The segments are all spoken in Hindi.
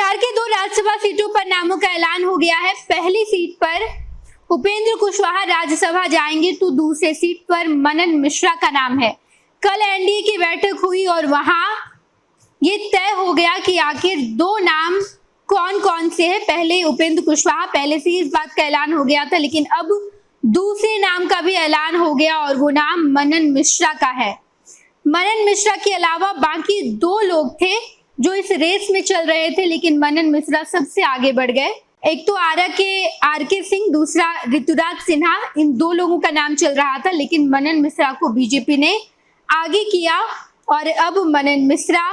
बिहार के 2 राज्यसभा सीटों पर नामों का ऐलान हो गया है। पहली सीट पर उपेंद्र कुशवाहा राज्यसभा जाएंगे तो दूसरी सीट पर मनन मिश्रा का नाम है। कल एनडीए की बैठक हुई और वहां ये तय हो गया कि आखिर 2 नाम कौन कौन से हैं। पहले उपेंद्र कुशवाहा, पहले से इस बात का ऐलान हो गया था, लेकिन अब दूसरे नाम का भी ऐलान हो गया और वो नाम मनन मिश्रा का है। मनन मिश्रा के अलावा बाकी 2 लोग थे जो इस रेस में चल रहे थे, लेकिन मनन मिश्रा सबसे आगे बढ़ गए। एक तो आर के सिंह, दूसरा ऋतुराज सिन्हा, इन 2 लोगों का नाम चल रहा था, लेकिन मनन मिश्रा को बीजेपी ने आगे किया और अब मनन मिश्रा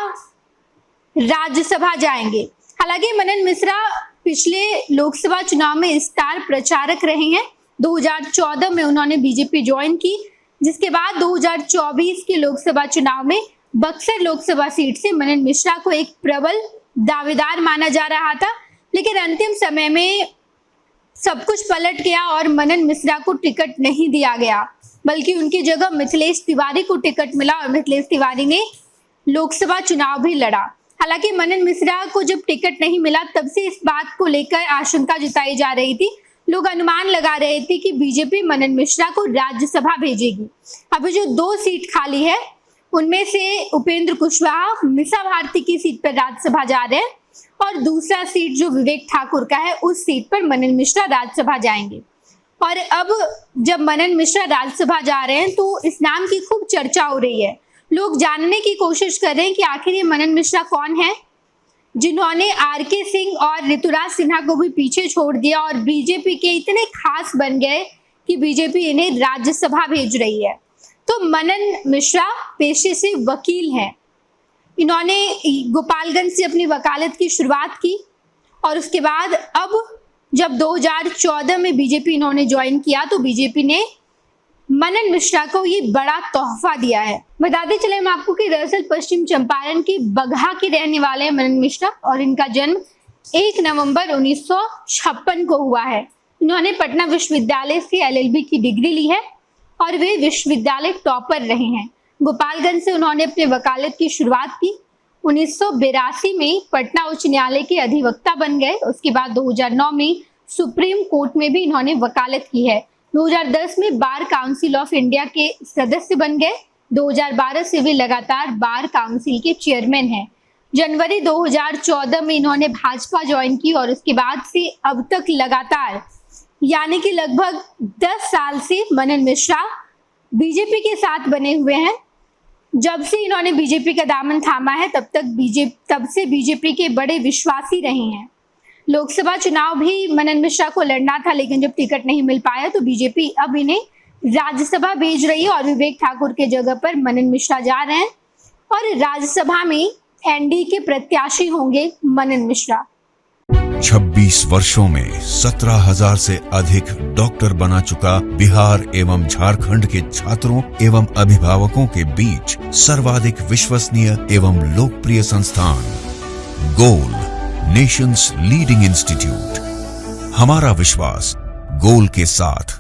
राज्यसभा जाएंगे। हालांकि मनन मिश्रा पिछले लोकसभा चुनाव में स्टार प्रचारक रहे हैं। 2014 में उन्होंने बीजेपी ज्वाइन की, जिसके बाद 2024 के लोकसभा चुनाव में बक्सर लोकसभा सीट से मनन मिश्रा को एक प्रबल दावेदार माना जा रहा था, लेकिन अंतिम समय में सब कुछ पलट गया और मनन मिश्रा को टिकट नहीं दिया गया, बल्कि उनकी जगह मिथिलेश तिवारी को टिकट मिला और मिथिलेश तिवारी ने लोकसभा चुनाव भी लड़ा। हालांकि मनन मिश्रा को जब टिकट नहीं मिला तब से इस बात को लेकर आशंका जताई जा रही थी। लोग अनुमान लगा रहे थे कि बीजेपी मनन मिश्रा को राज्यसभा भेजेगी। अभी जो 2 सीट खाली है उनमें से उपेंद्र कुशवाहा मीसा भारती की सीट पर राज्यसभा जा रहे हैं और दूसरा सीट जो विवेक ठाकुर का है उस सीट पर मनन मिश्रा राज्यसभा जाएंगे। और अब जब मनन मिश्रा राज्यसभा जा रहे हैं तो इस नाम की खूब चर्चा हो रही है। लोग जानने की कोशिश कर रहे हैं कि आखिर ये मनन मिश्रा कौन है जिन्होंने आर के सिंह और ऋतुराज सिन्हा को भी पीछे छोड़ दिया और बीजेपी के इतने खास बन गए कि बीजेपी इन्हें राज्यसभा भेज रही है। तो मनन मिश्रा पेशे से वकील हैं। इन्होंने गोपालगंज से अपनी वकालत की शुरुआत की और उसके बाद अब जब 2014 में बीजेपी इन्होंने ज्वाइन किया तो बीजेपी ने मनन मिश्रा को ये बड़ा तोहफा दिया है। बताते चले हम आपको कि दरअसल पश्चिम चंपारण के बगहा के रहने वाले हैं मनन मिश्रा और इनका जन्म 1 नवंबर 1956 को हुआ है। इन्होंने पटना विश्वविद्यालय से LLB की डिग्री ली है और वे विश्वविद्यालय टॉपर रहे हैं। गोपालगंज से उन्होंने अपने वकालत की शुरुआत की। 1982 में पटना उच्च न्यायालय के अधिवक्ता बन गए। उसके बाद 2009 में सुप्रीम कोर्ट में भी इन्होंने वकालत की है। 2010 में बार काउंसिल ऑफ इंडिया के सदस्य बन गए। 2012 से वे लगातार बार काउंसिल के चेयरमैन हैं। जनवरी 2014 में इन्होंने भाजपा ज्वाइन की और उसके बाद से अब तक लगातार यानी कि लगभग 10 साल से मनन मिश्रा बीजेपी के साथ बने हुए हैं। जब से इन्होंने बीजेपी का दामन थामा है तब से बीजेपी के बड़े विश्वासी रहे हैं। लोकसभा चुनाव भी मनन मिश्रा को लड़ना था, लेकिन जब टिकट नहीं मिल पाया तो बीजेपी अब इन्हें राज्यसभा भेज रही है और विवेक ठाकुर के जगह पर मनन मिश्रा जा रहे हैं और राज्यसभा में एनडीए के प्रत्याशी होंगे मनन मिश्रा। 26 वर्षों में 17,000 से अधिक डॉक्टर बना चुका बिहार एवं झारखंड के छात्रों एवं अभिभावकों के बीच सर्वाधिक विश्वसनीय एवं लोकप्रिय संस्थान गोल, नेशंस लीडिंग इंस्टीट्यूट। हमारा विश्वास गोल के साथ।